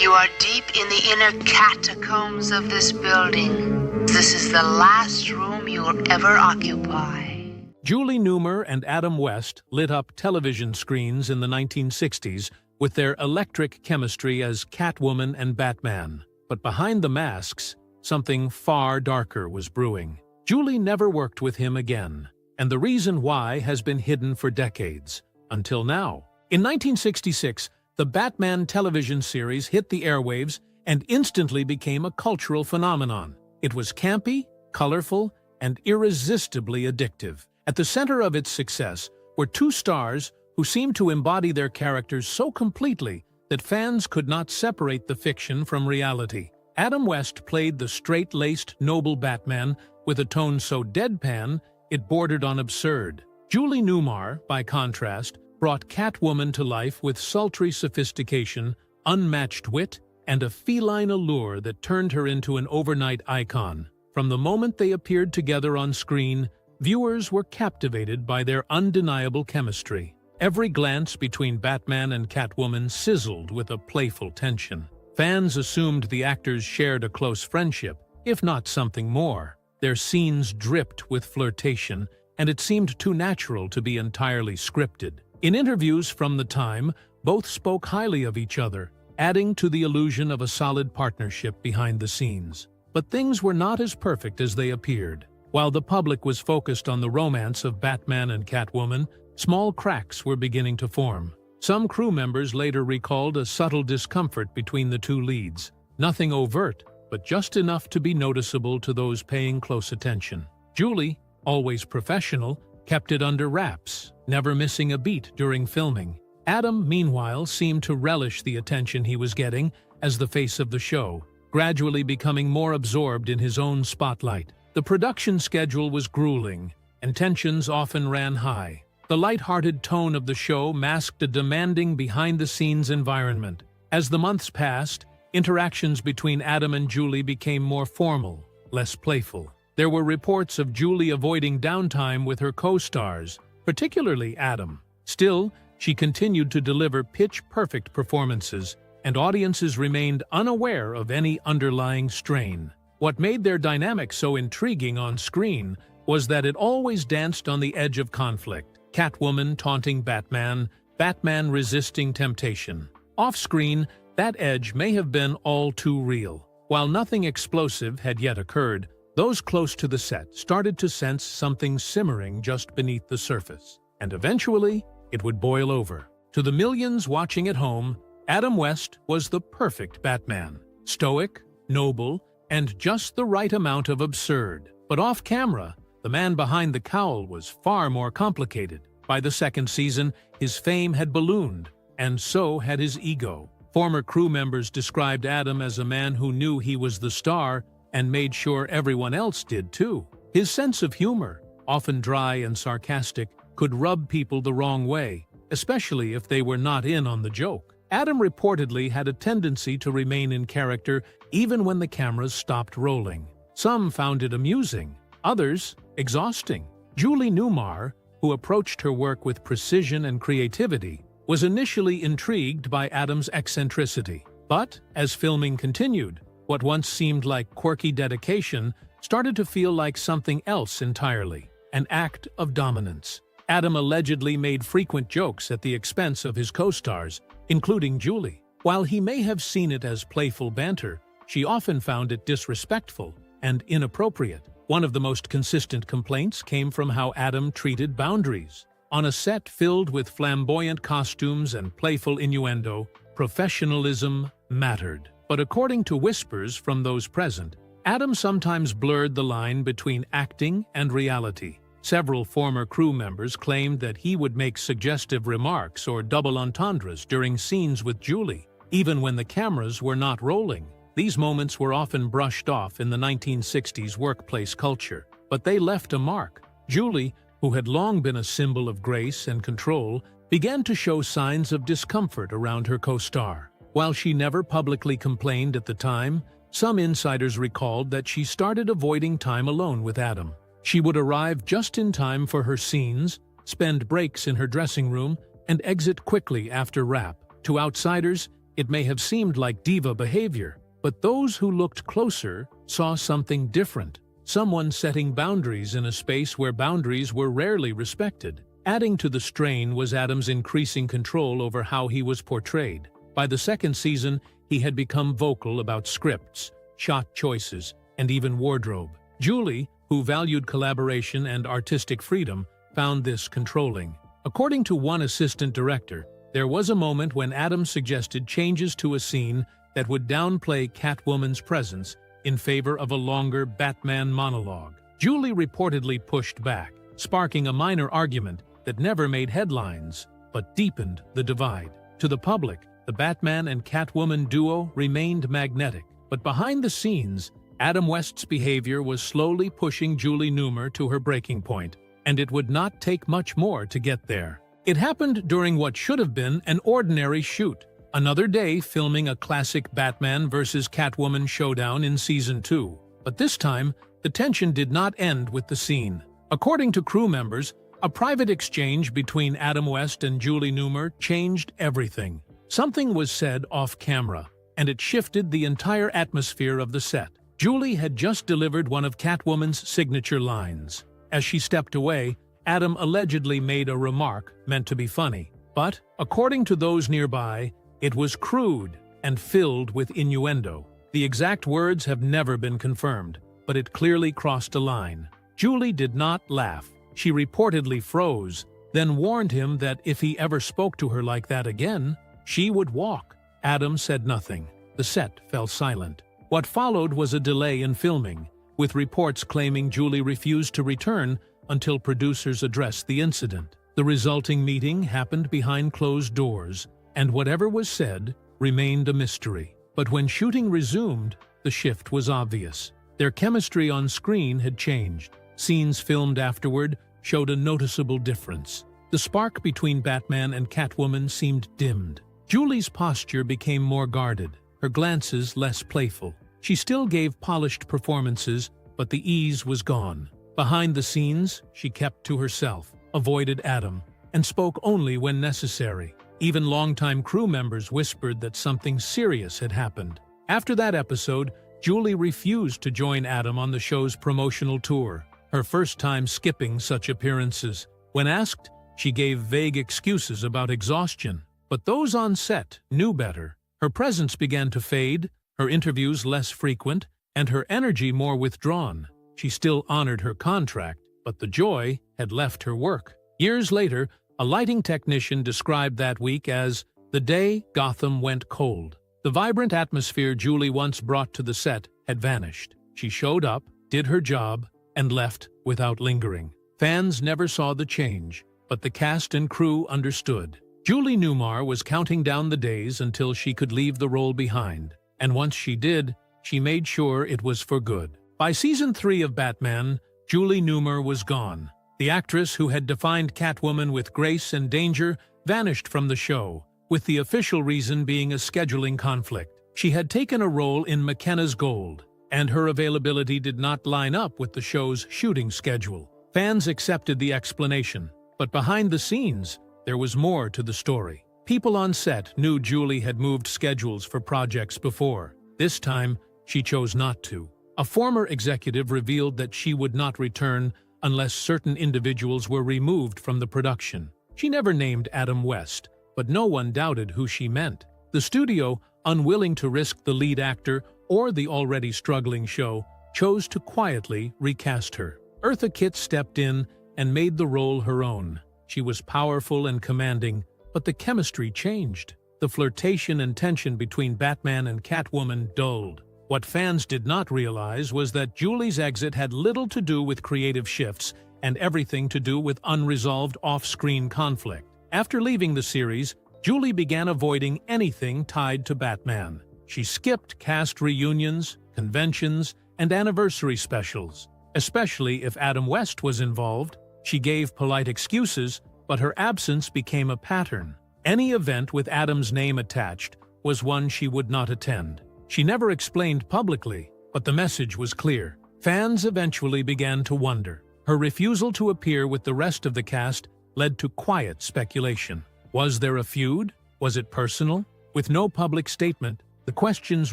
You are deep in the inner catacombs of this building. This is the last room you will ever occupy. Julie Newmar and Adam West lit up television screens in the 1960s with their electric chemistry as Catwoman and Batman. But behind the masks, something far darker was brewing. Julie never worked with him again, and the reason why has been hidden for decades, until now. In 1966, the Batman television series hit the airwaves and instantly became a cultural phenomenon. It was campy, colorful, and irresistibly addictive. At the center of its success were two stars who seemed to embody their characters so completely that fans could not separate the fiction from reality. Adam West played the straight-laced, noble Batman with a tone so deadpan it bordered on absurd. Julie Newmar, by contrast, brought Catwoman to life with sultry sophistication, unmatched wit, and a feline allure that turned her into an overnight icon. From the moment they appeared together on screen, viewers were captivated by their undeniable chemistry. Every glance between Batman and Catwoman sizzled with a playful tension. Fans assumed the actors shared a close friendship, if not something more. Their scenes dripped with flirtation, and it seemed too natural to be entirely scripted. In interviews from the time, both spoke highly of each other, adding to the illusion of a solid partnership behind the scenes. But things were not as perfect as they appeared. While the public was focused on the romance of Batman and Catwoman, small cracks were beginning to form. Some crew members later recalled a subtle discomfort between the two leads. Nothing overt, but just enough to be noticeable to those paying close attention. Julie, always professional, kept it under wraps, never missing a beat during filming. Adam, meanwhile, seemed to relish the attention he was getting as the face of the show, gradually becoming more absorbed in his own spotlight. The production schedule was grueling, and tensions often ran high. The light-hearted tone of the show masked a demanding behind-the-scenes environment. As the months passed, interactions between Adam and Julie became more formal, less playful. There were reports of Julie avoiding downtime with her co-stars, particularly Adam. Still, she continued to deliver pitch-perfect performances, and audiences remained unaware of any underlying strain. What made their dynamic so intriguing on screen was that it always danced on the edge of conflict. Catwoman taunting Batman, Batman resisting temptation. Off-screen, that edge may have been all too real. While nothing explosive had yet occurred, those close to the set started to sense something simmering just beneath the surface. And eventually, it would boil over. To the millions watching at home, Adam West was the perfect Batman. Stoic, noble, and just the right amount of absurd. But off-camera, the man behind the cowl was far more complicated. By the second season, his fame had ballooned, and so had his ego. Former crew members described Adam as a man who knew he was the star and made sure everyone else did too. His sense of humor, often dry and sarcastic, could rub people the wrong way, especially if they were not in on the joke. Adam reportedly had a tendency to remain in character even when the cameras stopped rolling. Some found it amusing, others exhausting. Julie Newmar, who approached her work with precision and creativity, was initially intrigued by Adam's eccentricity. But as filming continued, what once seemed like quirky dedication started to feel like something else entirely, an act of dominance. Adam allegedly made frequent jokes at the expense of his co-stars, including Julie. While he may have seen it as playful banter, she often found it disrespectful and inappropriate. One of the most consistent complaints came from how Adam treated boundaries. On a set filled with flamboyant costumes and playful innuendo, professionalism mattered. But according to whispers from those present, Adam sometimes blurred the line between acting and reality. Several former crew members claimed that he would make suggestive remarks or double entendres during scenes with Julie, even when the cameras were not rolling. These moments were often brushed off in the 1960s workplace culture, but they left a mark. Julie, who had long been a symbol of grace and control, began to show signs of discomfort around her co-star. While she never publicly complained at the time, some insiders recalled that she started avoiding time alone with Adam. She would arrive just in time for her scenes, spend breaks in her dressing room, and exit quickly after wrap. To outsiders, It may have seemed like diva behavior, but those who looked closer saw something different. Someone setting boundaries in a space where boundaries were rarely respected. Adding to the strain was Adam's increasing control over how he was portrayed. By the second season, he had become vocal about scripts, shot choices, and even wardrobe. Julie, who valued collaboration and artistic freedom, found this controlling. According to one assistant director, there was a moment when Adam suggested changes to a scene that would downplay Catwoman's presence in favor of a longer Batman monologue. Julie reportedly pushed back, sparking a minor argument that never made headlines, but deepened the divide. To the public, the Batman and Catwoman duo remained magnetic, but behind the scenes, Adam West's behavior was slowly pushing Julie Newmar to her breaking point, and it would not take much more to get there. It happened during what should have been an ordinary shoot. Another day filming a classic Batman vs. Catwoman showdown in Season 2. But this time, the tension did not end with the scene. According to crew members, a private exchange between Adam West and Julie Newmar changed everything. Something was said off-camera, and it shifted the entire atmosphere of the set. Julie had just delivered one of Catwoman's signature lines. As she stepped away, Adam allegedly made a remark meant to be funny. But, according to those nearby, it was crude and filled with innuendo. The exact words have never been confirmed, but it clearly crossed a line. Julie did not laugh. She reportedly froze, then warned him that if he ever spoke to her like that again, she would walk. Adam said nothing. The set fell silent. What followed was a delay in filming, with reports claiming Julie refused to return until producers addressed the incident. The resulting meeting happened behind closed doors, and whatever was said remained a mystery. But when shooting resumed, the shift was obvious. Their chemistry on screen had changed. Scenes filmed afterward showed a noticeable difference. The spark between Batman and Catwoman seemed dimmed. Julie's posture became more guarded, her glances less playful. She still gave polished performances, but the ease was gone. Behind the scenes, she kept to herself, avoided Adam, and spoke only when necessary. Even longtime crew members whispered that something serious had happened. After that episode, Julie refused to join Adam on the show's promotional tour, her first time skipping such appearances. When asked, she gave vague excuses about exhaustion. But those on set knew better. Her presence began to fade, her interviews less frequent, and her energy more withdrawn. She still honored her contract, but the joy had left her work. Years later, a lighting technician described that week as the day Gotham went cold. The vibrant atmosphere Julie once brought to the set had vanished. She showed up, did her job, and left without lingering. Fans never saw the change, but the cast and crew understood. Julie Newmar was counting down the days until she could leave the role behind, and once she did, she made sure it was for good. By Season 3 of Batman, Julie Newmar was gone. The actress who had defined Catwoman with grace and danger vanished from the show, with the official reason being a scheduling conflict. She had taken a role in McKenna's Gold, and her availability did not line up with the show's shooting schedule. Fans accepted the explanation, but behind the scenes, there was more to the story. People on set knew Julie had moved schedules for projects before. This time, she chose not to. A former executive revealed that she would not return unless certain individuals were removed from the production. She never named Adam West, but no one doubted who she meant. The studio, unwilling to risk the lead actor or the already struggling show, chose to quietly recast her. Eartha Kitt stepped in and made the role her own. She was powerful and commanding, but the chemistry changed. The flirtation and tension between Batman and Catwoman dulled. What fans did not realize was that Julie's exit had little to do with creative shifts and everything to do with unresolved off-screen conflict. After leaving the series, Julie began avoiding anything tied to Batman. She skipped cast reunions, conventions, and anniversary specials. Especially if Adam West was involved, she gave polite excuses, but her absence became a pattern. Any event with Adam's name attached was one she would not attend. She never explained publicly, but the message was clear. Fans eventually began to wonder. Her refusal to appear with the rest of the cast led to quiet speculation. Was there a feud? Was it personal? With no public statement, the questions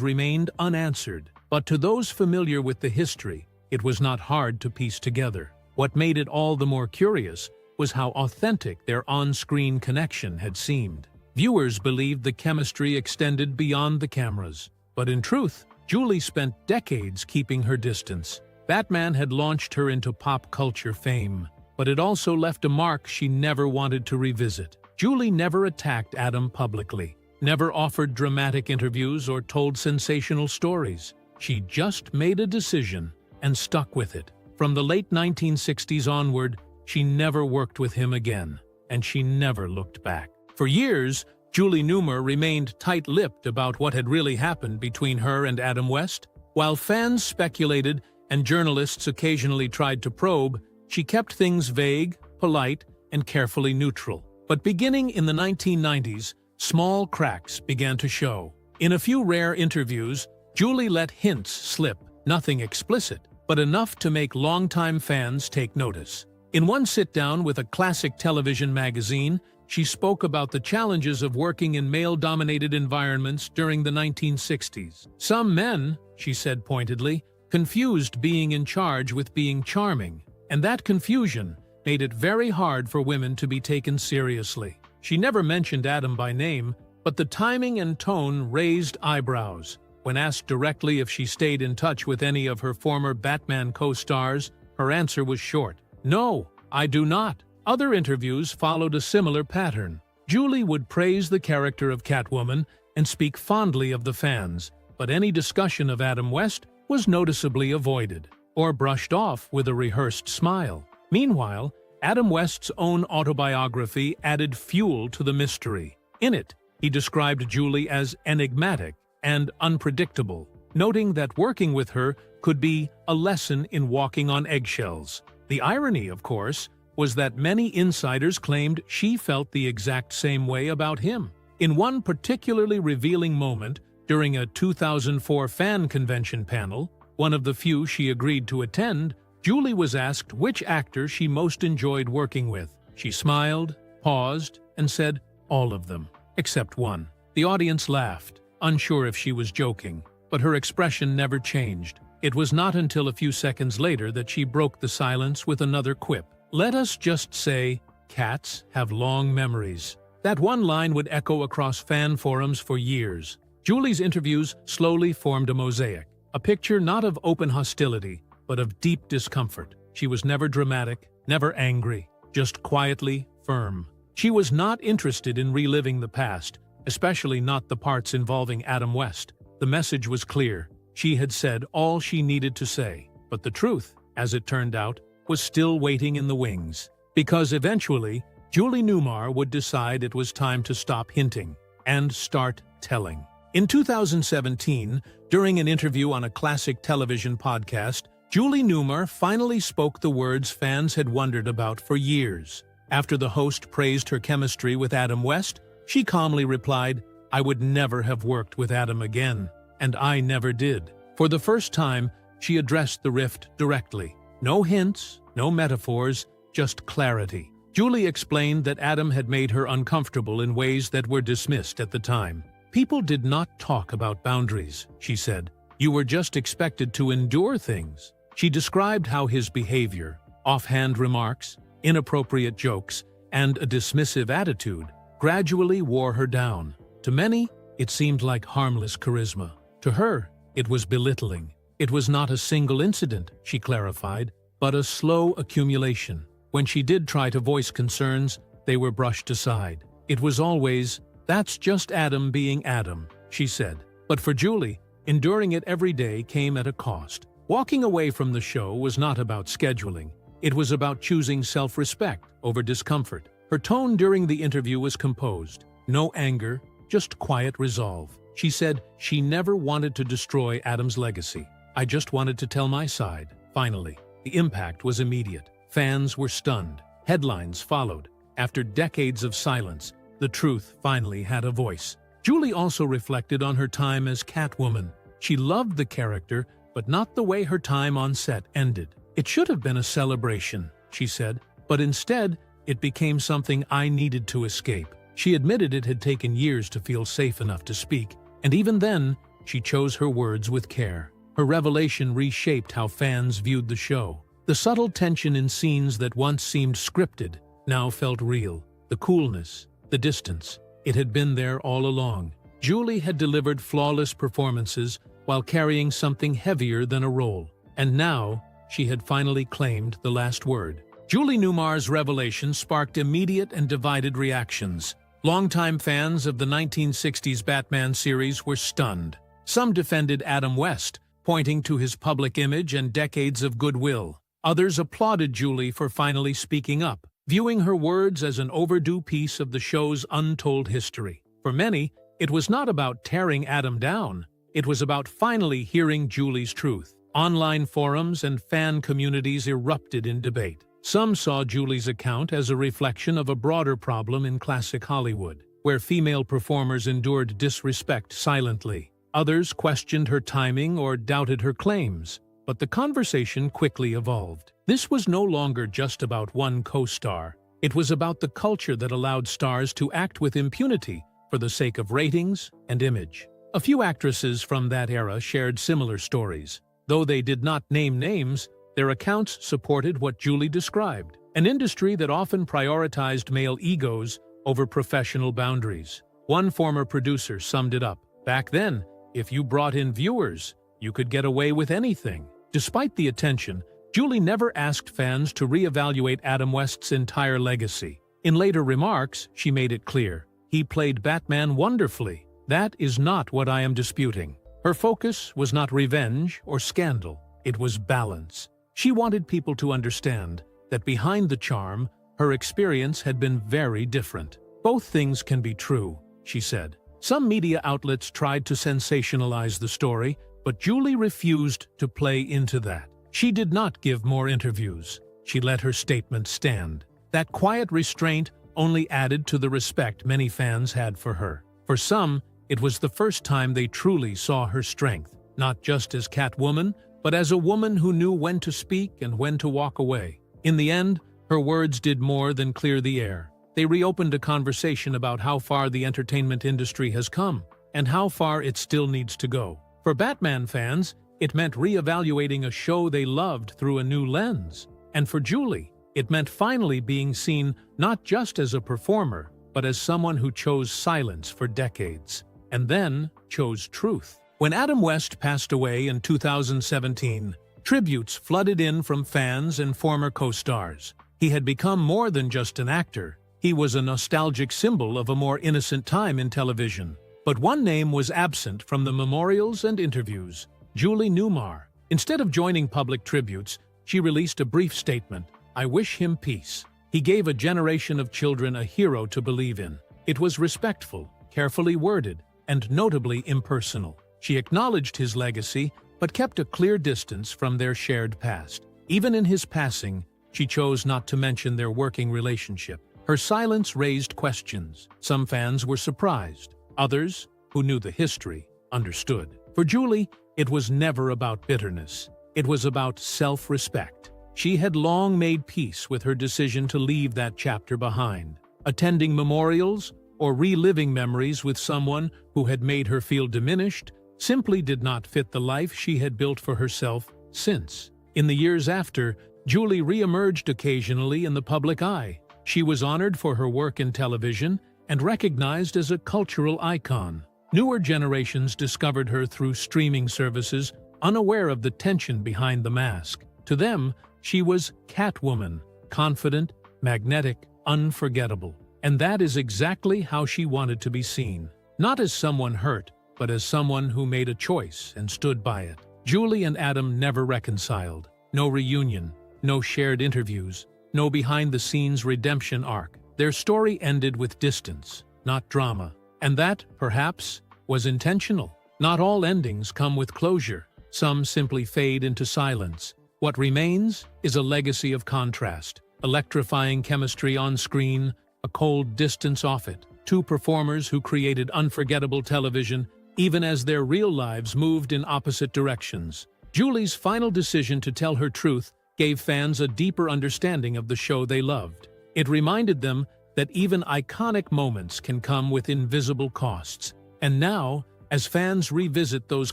remained unanswered. But to those familiar with the history, it was not hard to piece together. What made it all the more curious was how authentic their on-screen connection had seemed. Viewers believed the chemistry extended beyond the cameras. But in truth, Julie spent decades keeping her distance. Batman had launched her into pop culture fame, but it also left a mark she never wanted to revisit. Julie never attacked Adam publicly, never offered dramatic interviews or told sensational stories. She just made a decision and stuck with it. From the late 1960s onward, she never worked with him again, and she never looked back. For years, Julie Newmar remained tight-lipped about what had really happened between her and Adam West. While fans speculated and journalists occasionally tried to probe, she kept things vague, polite, and carefully neutral. But beginning in the 1990s, small cracks began to show. In a few rare interviews, Julie let hints slip, nothing explicit, but enough to make longtime fans take notice. In one sit-down with a classic television magazine, she spoke about the challenges of working in male-dominated environments during the 1960s. Some men, she said pointedly, confused being in charge with being charming, and that confusion made it very hard for women to be taken seriously. She never mentioned Adam by name, but the timing and tone raised eyebrows. When asked directly if she stayed in touch with any of her former Batman co-stars, her answer was short. "No, I do not." Other interviews followed a similar pattern. Julie would praise the character of Catwoman and speak fondly of the fans, but any discussion of Adam West was noticeably avoided, or brushed off with a rehearsed smile. Meanwhile, Adam West's own autobiography added fuel to the mystery. In it, he described Julie as enigmatic and unpredictable, noting that working with her could be a lesson in walking on eggshells. The irony, of course, was that many insiders claimed she felt the exact same way about him. In one particularly revealing moment, during a 2004 fan convention panel, one of the few she agreed to attend, Julie was asked which actor she most enjoyed working with. She smiled, paused, and said, "All of them, except one." The audience laughed, unsure if she was joking, but her expression never changed. It was not until a few seconds later that she broke the silence with another quip. "Let us just say, cats have long memories." That one line would echo across fan forums for years. Julie's interviews slowly formed a mosaic, a picture not of open hostility, but of deep discomfort. She was never dramatic, never angry, just quietly firm. She was not interested in reliving the past, especially not the parts involving Adam West. The message was clear. She had said all she needed to say, but the truth, as it turned out, was still waiting in the wings. Because eventually, Julie Newmar would decide it was time to stop hinting and start telling. In 2017, during an interview on a classic television podcast, Julie Newmar finally spoke the words fans had wondered about for years. After the host praised her chemistry with Adam West, she calmly replied, "I would never have worked with Adam again, and I never did." For the first time, she addressed the rift directly. No hints, no metaphors, just clarity. Julie explained that Adam had made her uncomfortable in ways that were dismissed at the time. "People did not talk about boundaries," she said. "You were just expected to endure things." She described how his behavior, offhand remarks, inappropriate jokes, and a dismissive attitude gradually wore her down. To many, it seemed like harmless charisma. To her, it was belittling. It was not a single incident, she clarified, but a slow accumulation. When she did try to voice concerns, they were brushed aside. It was always, "That's just Adam being Adam," she said. But for Julie, enduring it every day came at a cost. Walking away from the show was not about scheduling. It was about choosing self-respect over discomfort. Her tone during the interview was composed. No anger, just quiet resolve. She said she never wanted to destroy Adam's legacy. "I just wanted to tell my side." Finally, the impact was immediate. Fans were stunned. Headlines followed. After decades of silence, the truth finally had a voice. Julie also reflected on her time as Catwoman. She loved the character, but not the way her time on set ended. "It should have been a celebration," she said, "but instead, it became something I needed to escape." She admitted it had taken years to feel safe enough to speak, and even then, she chose her words with care. Her revelation reshaped how fans viewed the show. The subtle tension in scenes that once seemed scripted now felt real. The coolness, the distance, it had been there all along. Julie had delivered flawless performances while carrying something heavier than a role. And now, she had finally claimed the last word. Julie Newmar's revelation sparked immediate and divided reactions. Longtime fans of the 1960s Batman series were stunned. Some defended Adam West, pointing to his public image and decades of goodwill. Others applauded Julie for finally speaking up, viewing her words as an overdue piece of the show's untold history. For many, it was not about tearing Adam down. It was about finally hearing Julie's truth. Online forums and fan communities erupted in debate. Some saw Julie's account as a reflection of a broader problem in classic Hollywood, where female performers endured disrespect silently. Others questioned her timing or doubted her claims. But the conversation quickly evolved. This was no longer just about one co-star. It was about the culture that allowed stars to act with impunity for the sake of ratings and image. A few actresses from that era shared similar stories. Though they did not name names, their accounts supported what Julie described, an industry that often prioritized male egos over professional boundaries. One former producer summed it up. Back then, if you brought in viewers, you could get away with anything. Despite the attention, Julie never asked fans to reevaluate Adam West's entire legacy. In later remarks, she made it clear, he played Batman wonderfully. That is not what I am disputing. Her focus was not revenge or scandal, it was balance. She wanted people to understand that behind the charm, her experience had been very different. Both things can be true, she said. Some media outlets tried to sensationalize the story, but Julie refused to play into that. She did not give more interviews. She let her statement stand. That quiet restraint only added to the respect many fans had for her. For some, it was the first time they truly saw her strength, not just as Catwoman, but as a woman who knew when to speak and when to walk away. In the end, her words did more than clear the air. They reopened a conversation about how far the entertainment industry has come and how far it still needs to go. For Batman fans, it meant reevaluating a show they loved through a new lens. And for Julie, it meant finally being seen not just as a performer, but as someone who chose silence for decades, and then chose truth. When Adam West passed away in 2017, tributes flooded in from fans and former co-stars. He had become more than just an actor. He was a nostalgic symbol of a more innocent time in television. But one name was absent from the memorials and interviews: Julie Newmar. Instead of joining public tributes, she released a brief statement. I wish him peace. He gave a generation of children a hero to believe in. It was respectful, carefully worded, and notably impersonal. She acknowledged his legacy, but kept a clear distance from their shared past. Even in his passing, she chose not to mention their working relationship. Her silence raised questions. Some fans were surprised. Others, who knew the history, understood. For Julie, it was never about bitterness. It was about self-respect. She had long made peace with her decision to leave that chapter behind. Attending memorials or reliving memories with someone who had made her feel diminished simply did not fit the life she had built for herself since. In the years after, Julie re-emerged occasionally in the public eye. She was honored for her work in television and recognized as a cultural icon. Newer generations discovered her through streaming services, unaware of the tension behind the mask. To them, she was Catwoman, confident, magnetic, unforgettable. And that is exactly how she wanted to be seen. Not as someone hurt, but as someone who made a choice and stood by it. Julie and Adam never reconciled. No reunion, no shared interviews, no behind-the-scenes redemption arc. Their story ended with distance, not drama. And that, perhaps, was intentional. Not all endings come with closure. Some simply fade into silence. What remains is a legacy of contrast, electrifying chemistry on screen, a cold distance off it. Two performers who created unforgettable television, even as their real lives moved in opposite directions. Julie's final decision to tell her truth gave fans a deeper understanding of the show they loved. It reminded them that even iconic moments can come with invisible costs. And now, as fans revisit those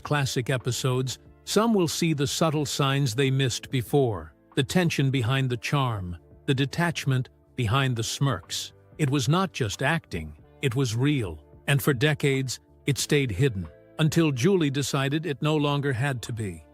classic episodes, some will see the subtle signs they missed before, the tension behind the charm, the detachment behind the smirks. It was not just acting, it was real, and for decades, it stayed hidden, until Julie decided it no longer had to be.